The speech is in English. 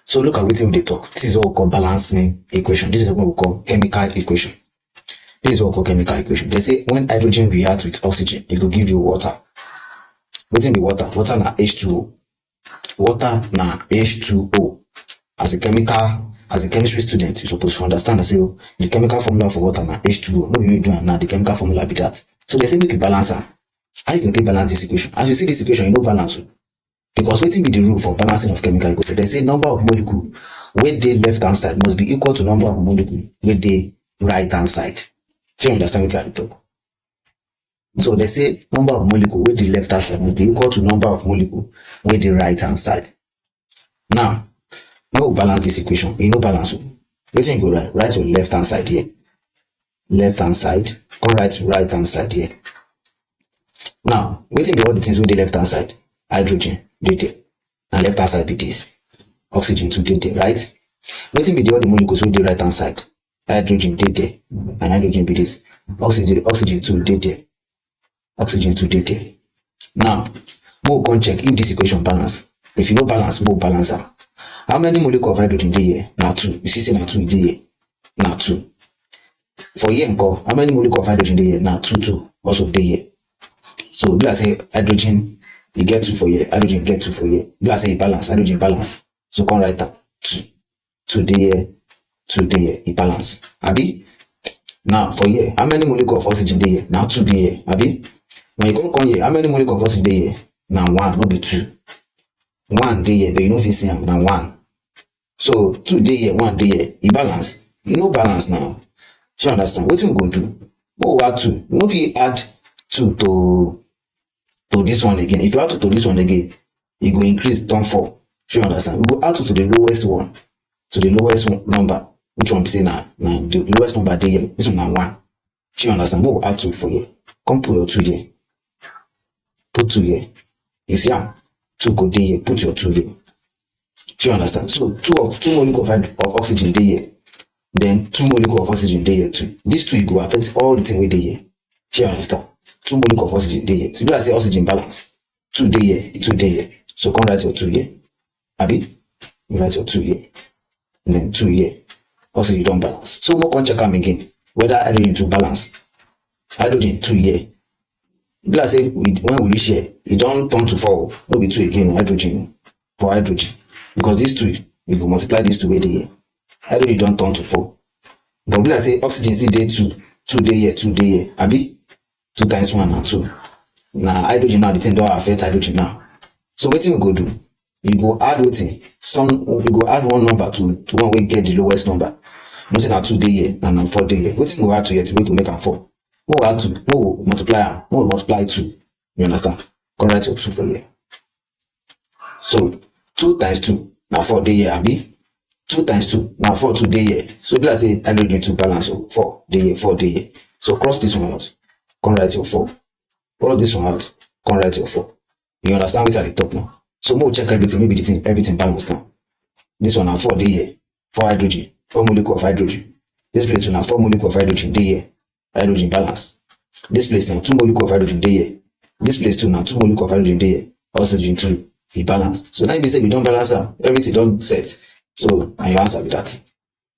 So look at wetin we dey talk. This is what we call balancing equation. This is what we call chemical equation. This is what we call chemical equation. They say when hydrogen reacts with oxygen, it will give you water. Wetin be water? Water na H₂O. Water na H₂O. As a chemistry student, you supposed to understand that say the chemical formula for water na H₂O. No be you do am now, the chemical formula be that. So they say make you balance am. How you can balance this equation? As you see this equation, you no balance. Because wetin be the rule for balancing of chemical equation? They say number of molecule wey dey left hand side must be equal to number of molecule wey dey right hand side. Do you understand what I dey talk? So they say number of molecule wey dey left hand side must be equal to number of molecule wey dey right hand side. Now, when we balance this equation, you no balance. Wetin you go write? Write your left hand side here. Left hand side. Come write right hand side here. Now, wetin be all the things wey dey left hand side? Hydrogen dey there, and left hand side be this. Oxygen too dey there, right? Wetin be all the molecules wey dey right hand side? Hydrogen dey there, and hydrogen be this. Oxygen too dey there. Oxygen too dey there. Now, we go check if this equation balance. If you no balance, we balance am. How many molecules of hydrogen dey here? Na 2. You see say na 2 dey here. Na 2. For here, how many molecules of hydrogen dey here? Na 2 also dey here. So, be like say hydrogen, you get 2 for here, hydrogen get 2 for here. Be like say e balance, hydrogen balance. So, come write am 2. 2 dey here, 2 dey here, e balance. Abi? Now, for here, how many molecules of oxygen dey here? Now 2 dey here. Abi? When you come here, how many molecules of oxygen dey here? Now 1, no be 2. 1 dey here, but you no fit see am. Now 1. So 2 dey here, 1 dey here. E balance. You no balance now. You understand? Wetin we go do? We add 2. You no fit add 2 to this one again. If you add 2 to this one again, it go increase turn 4. You understand? We go add 2 to the lowest one, to the lowest number. Which one be say na the lowest number dey here? This one na 1. You understand? We go add 2 for here. Come put your 2 here. Put 2 here. You see am? 2 go dey here. Put your 2 here. You understand? So 2 molecules of oxygen dey here. Then 2 molecules of oxygen dey here too. These 2 go affect all the thing wey dey here. You understand? 2 molecules of oxygen dey here. So if I say oxygen balance, 2 dey here, 2 dey here. So come write your 2 here. Abi? You write your 2 here. And then 2 here. Oxygen don't balance. So we can check am again. Whether hydrogen to balance. Hydrogen 2 here. If I say when we reach here, it don't turn to 4. No be 2 again. Hydrogen for hydrogen. Because these 2, we will multiply these 2 way dey here. Hydrogen don't turn to 4. But if I say oxygen still dey 2. 2 dey here, 2 dey here. Abi? 2 times 1 na 2. Now hydrogen now the thing don't affect hydrogen now. So wetin we go do? You go add wetin? You go add one number to one wey get the lowest number. You say na 2 dey here and na 4 dey here. Wetin go add to here to make we make am 4? We add 2. We multiply am. We multiply 2. You understand? Come write your 2 for here. So 2 times 2 na 4 dey here. Abi? 2 times 2 na 4 2 dey here. So let's say hydrogen to balance. So 4 dey here, 4 dey here. So cross this one out. Come write your 4. Cross this one out. Come write your 4. You understand what I dey talk now? So we'll check everything. Maybe the thing everything balanced now. This one na 4 dey here. 4 hydrogen. 4 molecules of hydrogen. This place na 4 molecules of hydrogen dey here. Hydrogen balance. This place now 2 molecules of hydrogen dey here. This place too now 2 molecules of hydrogen dey here. Oxygen too. He balanced. So now if you say you don't balance am, everything don't set. So and your answer be that.